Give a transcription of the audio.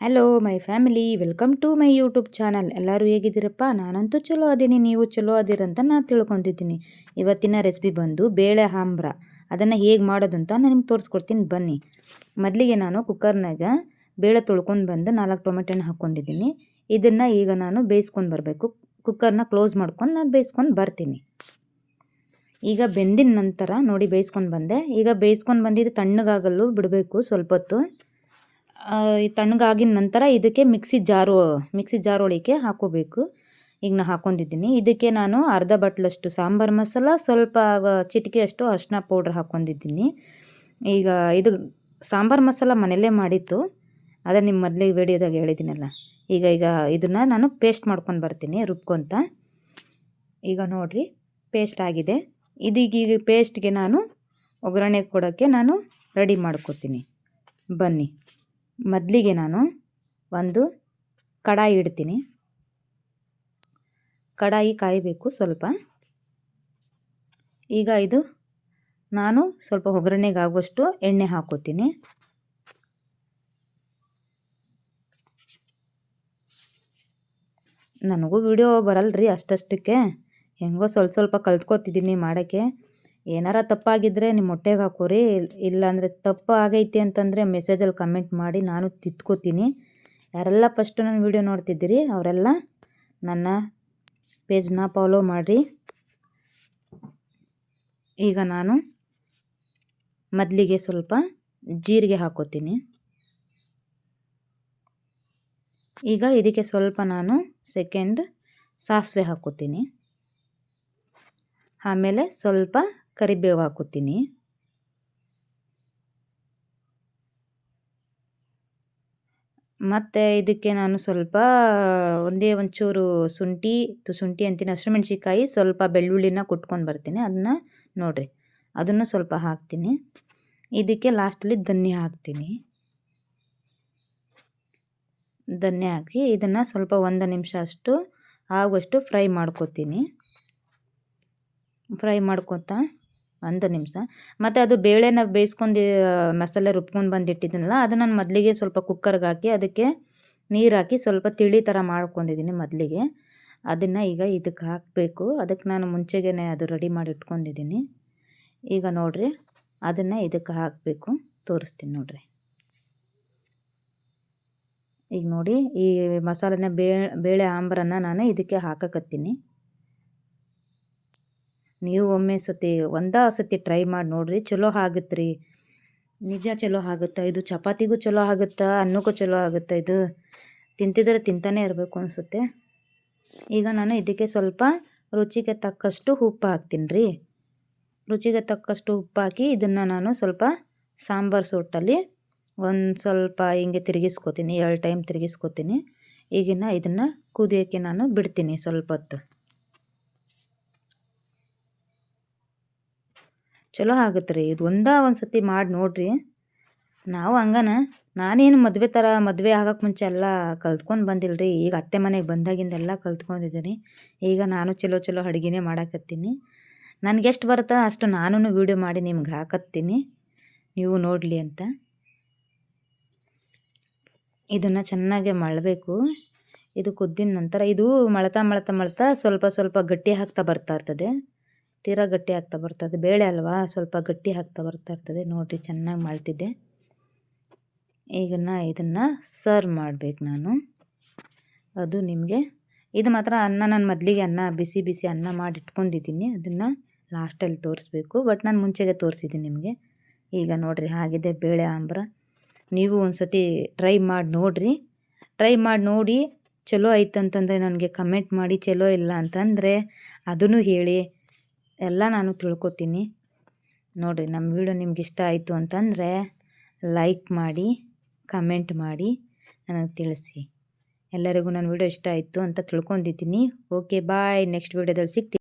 Hello my family, welcome to my YouTube channel. ಎಲ್ಲರೂ ಹೇಗಿದ್ದೀರಪ್ಪ? ನಾನಂತೂ ಚಲೋ ಅದೀನಿ, ನೀವು ಚಲೋ ಅದಿರಂತ ನಾನು ತಿಳ್ಕೊತಿದ್ದೀನಿ. ಇವತ್ತಿನ ರೆಸಿಪಿ ಬಂದು ಬೇಳೆ ಆಂಬ್ರ. ಅದನ್ನು ಹೇಗೆ ಮಾಡೋದಂತ ನಾನು ನಿಮ್ಗೆ ತೋರಿಸ್ಕೊಡ್ತೀನಿ, ಬನ್ನಿ. ಮೊದಲಿಗೆ ನಾನು ಕುಕ್ಕರ್ನಾಗ ಬೇಳೆ ತೊಳ್ಕೊಂಡು ಬಂದು 4 ಟೊಮೆಟೊ ಹಣ್ಣು ಹಾಕ್ಕೊಂಡಿದ್ದೀನಿ. ಇದನ್ನು ಈಗ ನಾನು ಬೇಯಿಸ್ಕೊಂಡು ಬರಬೇಕು. ಕುಕ್ಕರ್ನ ಕ್ಲೋಸ್ ಮಾಡ್ಕೊಂಡು ನಾನು ಬೇಯಿಸ್ಕೊಂಡು ಬರ್ತೀನಿ. ಈಗ ಬೆಂದಿನ ನಂತರ ನೋಡಿ ಬೇಯಿಸ್ಕೊಂಡು ಬಂದೆ. ಈಗ ಬೇಯಿಸ್ಕೊಂಡು ಬಂದಿದ್ದು ತಣ್ಣಗಾಗಲು ಬಿಡಬೇಕು ಸ್ವಲ್ಪ ಹೊತ್ತು. ಈ ತಣ್ಣಗಾಗಿನ ನಂತರ ಇದಕ್ಕೆ ಮಿಕ್ಸಿ ಜಾರ್ ಒಳಗೆ ಹಾಕೋಬೇಕು. ಈಗ ನಾನು ಹಾಕ್ಕೊಂಡಿದ್ದೀನಿ. ಇದಕ್ಕೆ ನಾನು ಅರ್ಧ ಬಟ್ಲಷ್ಟು ಸಾಂಬಾರು ಮಸಾಲ, ಸ್ವಲ್ಪ ಚಿಟಿಕೆಯಷ್ಟು ಅರಿಶಿನ ಪೌಡ್ರ್ ಹಾಕ್ಕೊಂಡಿದ್ದೀನಿ. ಈಗ ಇದು ಸಾಂಬಾರು ಮಸಾಲ ಮನೆಯಲ್ಲೇ ಮಾಡಿತ್ತು, ಅದೇ ನಿಮ್ಮ ಮೊದಲಿಗೆ ವಿಡಿಯೋದಾಗ ಹೇಳಿದ್ದೀನಲ್ಲ. ಈಗ ಇದನ್ನು ನಾನು ಪೇಸ್ಟ್ ಮಾಡ್ಕೊಂಡು ಬರ್ತೀನಿ ರುಬ್ಕೊಂತ. ಈಗ ನೋಡಿರಿ, ಪೇಸ್ಟ್ ಆಗಿದೆ. ಇದೀಗ ಪೇಸ್ಟ್ಗೆ ನಾನು ಒಗ್ಗರಣೆ ಕೊಡೋಕ್ಕೆ ನಾನು ರೆಡಿ ಮಾಡ್ಕೋತೀನಿ, ಬನ್ನಿ. ಮೊದಲಿಗೆ ನಾನು ಒಂದು ಕಡಾಯಿ ಇಡ್ತೀನಿ. ಕಡಾಯಿ ಕಾಯಬೇಕು ಸ್ವಲ್ಪ. ಈಗ ನಾನು ಸ್ವಲ್ಪ ಒಗ್ಗರಣೆಗಾಗುವಷ್ಟು ಎಣ್ಣೆ ಹಾಕೋತೀನಿ. ನನಗೂ ವಿಡಿಯೋ ಬರಲ್ರಿ ಅಷ್ಟಷ್ಟಕ್ಕೆ, ಹೆಂಗೋ ಸ್ವಲ್ಪ ಕಲ್ತ್ಕೊತಿದ್ದೀನಿ ಮಾಡೋಕ್ಕೆ. ಏನಾರ ತಪ್ಪಾಗಿದ್ದರೆ ನಿಮ್ಮ ಹೊಟ್ಟೆಗೆ ಹಾಕೋರಿ, ಇಲ್ಲಾಂದರೆ ತಪ್ಪು ಆಗೈತಿ ಅಂತಂದರೆ ಮೆಸೇಜಲ್ಲಿ ಕಮೆಂಟ್ ಮಾಡಿ, ನಾನು ತಿದ್ಕೋತೀನಿ. ಯಾರೆಲ್ಲ ಫಸ್ಟು ನನ್ನ ವಿಡಿಯೋ ನೋಡ್ತಿದ್ದೀರಿ ಅವರೆಲ್ಲ ನನ್ನ ಪೇಜ್ನ ಫಾಲೋ ಮಾಡಿರಿ. ಈಗ ನಾನು ಮೊದಲಿಗೆ ಸ್ವಲ್ಪ ಜೀರಿಗೆ ಹಾಕೋತೀನಿ. ಈಗ ಇದಕ್ಕೆ ಸ್ವಲ್ಪ ನಾನು ಸಾಸಿವೆ ಹಾಕೋತೀನಿ. ಆಮೇಲೆ ಸ್ವಲ್ಪ ಕರಿಬೇವು ಹಾಕೋತೀನಿ. ಮತ್ತು ಇದಕ್ಕೆ ನಾನು ಸ್ವಲ್ಪ ಒಂಚೂರು ಶುಂಠಿ ಅಂತೀನಿ, ಹಸಿಮೆಣ್ಸಿಕಾಯಿ, ಸ್ವಲ್ಪ ಬೆಳ್ಳುಳ್ಳಿನ ಕುಟ್ಕೊಂಡು ಬರ್ತೀನಿ. ಅದನ್ನು ನೋಡಿರಿ, ಅದನ್ನು ಸ್ವಲ್ಪ ಹಾಕ್ತೀನಿ. ಇದಕ್ಕೆ ಲಾಸ್ಟಲ್ಲಿ ಧನಿಯಾ ಹಾಕ್ತೀನಿ. ಧನಿಯಾ ಹಾಕಿ ಇದನ್ನು ಸ್ವಲ್ಪ 1 ನಿಮಿಷ ಆಗುವಷ್ಟು ಫ್ರೈ ಮಾಡ್ಕೋತೀನಿ. ಫ್ರೈ ಮಾಡ್ಕೊತಾ 1 ನಿಮಿಷ. ಮತ್ತು ಅದು ಬೇಳೆನ ಬೇಯಿಸ್ಕೊಂಡು ಮಸಾಲೆ ರುಬ್ಕೊಂಡು ಬಂದಿಟ್ಟಿದ್ದೀನಲ್ಲ, ಅದು ನಾನು ಮೊದಲಿಗೆ ಸ್ವಲ್ಪ ಕುಕ್ಕರ್ಗೆ ಹಾಕಿ ಅದಕ್ಕೆ ನೀರು ಹಾಕಿ ಸ್ವಲ್ಪ ತಿಳಿ ಥರ ಮಾಡ್ಕೊಂಡಿದ್ದೀನಿ ಮೊದಲಿಗೆ. ಅದನ್ನು ಈಗ ಇದಕ್ಕೆ ಹಾಕಬೇಕು. ಅದಕ್ಕೆ ನಾನು ಮುಂಚೆಗೇ ಅದು ರೆಡಿ ಮಾಡಿ ಇಟ್ಕೊಂಡಿದ್ದೀನಿ. ಈಗ ನೋಡಿರಿ, ಅದನ್ನು ಇದಕ್ಕೆ ಹಾಕಬೇಕು. ತೋರಿಸ್ತೀನಿ ನೋಡಿರಿ. ಈಗ ನೋಡಿ, ಈ ಮಸಾಲೆನ ಬೇಳೆ ಆಂಬ್ರನ ನಾನು ಇದಕ್ಕೆ ಹಾಕಕತ್ತೀನಿ. ನೀವು ಒಂದೇ ಸತಿ ಟ್ರೈ ಮಾಡಿ ನೋಡಿರಿ, ಚಲೋ ಆಗುತ್ತೆ ರೀ, ನಿಜ ಚಲೋ ಆಗುತ್ತೆ. ಇದು ಚಪಾತಿಗೂ ಚಲೋ ಆಗುತ್ತೆ, ಅನ್ನಕ್ಕೂ ಚಲೋ ಆಗುತ್ತೆ. ಇದು ತಿಂತಿದ್ರೆ ತಿಂತಾನೇ ಇರಬೇಕು ಅನಿಸುತ್ತೆ. ಈಗ ನಾನು ಇದಕ್ಕೆ ಸ್ವಲ್ಪ ರುಚಿಗೆ ತಕ್ಕಷ್ಟು ಉಪ್ಪು ಹಾಕ್ತೀನಿ ರೀ. ರುಚಿಗೆ ತಕ್ಕಷ್ಟು ಉಪ್ಪು ಹಾಕಿ ಇದನ್ನು ನಾನು ಸ್ವಲ್ಪ ಸಾಂಬಾರು ಸೊಟ್ಟಲ್ಲಿ ಸ್ವಲ್ಪ ಹಿಂಗೆ ತಿರುಗಿಸ್ಕೊತೀನಿ, 2 ಟೈಮ್ ತಿರುಗಿಸ್ಕೊತೀನಿ. ಈಗಿನ ಇದನ್ನು ಕುದಿಯೋಕ್ಕೆ ನಾನು ಬಿಡ್ತೀನಿ ಸ್ವಲ್ಪ ಹೊತ್ತು. ಚಲೋ ಆಗುತ್ತೆ ರೀ, ಇದು ಒಂದು ಸತಿ ಮಾಡಿ ನೋಡಿರಿ. ನಾವು ನಾನೇನು ಮದುವೆ ಆಗೋಕ್ಕೆ ಮುಂಚೆ ಎಲ್ಲ ಕಲ್ತ್ಕೊಂಡು ಬಂದಿಲ್ಲ ರೀ. ಈಗ ಅತ್ತೆ ಮನೆಗೆ ಬಂದಾಗಿಂದೆಲ್ಲ ಕಲ್ತ್ಕೊಂಡಿದ್ದೀನಿ. ಈಗ ನಾನು ಚಲೋ ಅಡುಗೆನೇ ಮಾಡಾಕತ್ತೀನಿ. ನನಗೆ ಎಷ್ಟು ಬರುತ್ತೋ ಅಷ್ಟು ನಾನು ವೀಡಿಯೋ ಮಾಡಿ ನಿಮ್ಗೆ ಹಾಕತ್ತೀನಿ, ನೀವು ನೋಡಲಿ ಅಂತ. ಇದನ್ನು ಚೆನ್ನಾಗೆ ಮಳಬೇಕು. ಇದು ಕುದ್ದಿನ ನಂತರ ಇದು ಮಳ್ತಾ ಸ್ವಲ್ಪ ಗಟ್ಟಿ ಆಗ್ತಾ ಬರ್ತಾ ಇರ್ತದೆ. ತೀರಾ ಗಟ್ಟಿ ಆಗ್ತಾ ಬರ್ತದೆ, ಬೇಳೆ ಅಲ್ವಾ, ಸ್ವಲ್ಪ ಗಟ್ಟಿ ಆಗ್ತಾ ಬರ್ತಾ ಇರ್ತದೆ. ನೋಡಿರಿ, ಚೆನ್ನಾಗಿ ಮಾಡ್ತಿದ್ದೆ. ಈಗ ಇದನ್ನು ಸರ್ವ್ ಮಾಡಬೇಕು ನಾನು. ಅದು ನಿಮಗೆ ಇದು ಮಾತ್ರ ನಾನು ಮೊದಲಿಗೆ ಬಿಸಿ ಅನ್ನ ಮಾಡಿ ಇಟ್ಕೊಂಡಿದ್ದೀನಿ. ಅದನ್ನು ಲಾಸ್ಟಲ್ಲಿ ತೋರಿಸ್ಬೇಕು, ಬಟ್ ನಾನು ಮುಂಚೆಗೆ ತೋರಿಸಿದ್ದೀನಿ ನಿಮಗೆ. ಈಗ ನೋಡಿರಿ, ಆಗಿದೆ ಬೇಳೆ ಆಂಬ್ರ. ನೀವು ಒಂದು ಸತಿ ಟ್ರೈ ಮಾಡಿ ನೋಡಿ. ಚಲೋ ಆಯ್ತು ಅಂತಂದರೆ ನನಗೆ ಕಮೆಂಟ್ ಮಾಡಿ, ಚಲೋ ಇಲ್ಲ ಅಂತಂದರೆ ಅದನ್ನು ಹೇಳಿ, ಎಲ್ಲ ನಾನು ತಿಳ್ಕೊತೀನಿ. ನೋಡಿರಿ, ನಮ್ಮ ವಿಡಿಯೋ ನಿಮ್ಗೆ ಇಷ್ಟ ಆಯಿತು ಅಂತಂದರೆ ಲೈಕ್ ಮಾಡಿ, ಕಮೆಂಟ್ ಮಾಡಿ ನನಗೆ ತಿಳಿಸಿ. ಎಲ್ಲರಿಗೂ ನನ್ನ ವಿಡಿಯೋ ಇಷ್ಟ ಆಯಿತು ಅಂತ ತಿಳ್ಕೊಂಡಿದ್ದೀನಿ. ಓಕೆ, ಬಾಯ್. ನೆಕ್ಸ್ಟ್ ವಿಡಿಯೋದಲ್ಲಿ ಸಿಗ್ತೀನಿ.